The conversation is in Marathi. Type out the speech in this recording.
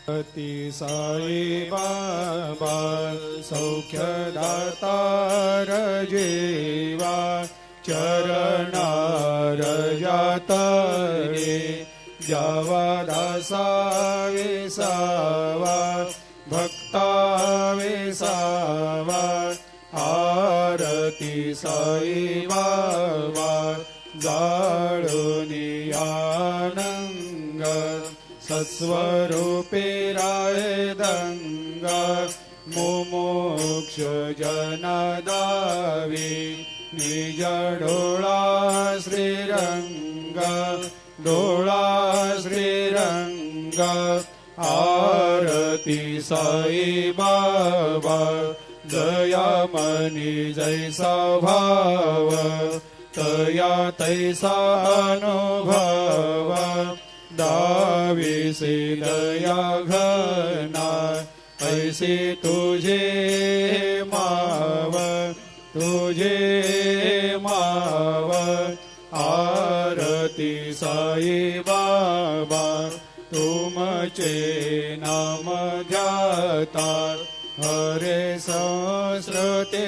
ती साई बाबा सौख्यदातार जीवा चरणार जातरे जावा दासा विसावा भक्ता विसावा आरती साई बाबा जाळुनी आनंग सत्स्वरूपे राय दंग मुमुक्ष जनदावी निज डोळा श्रीरंग डोळा श्रीरंग आरती साई बाबा दयामनी जैसा भाव तया तैसा अनुभव दाविसे दया घना ऐसे तुझे माव आरती साई बाबा तुमचे नाम ध्याता हरे सहस्रते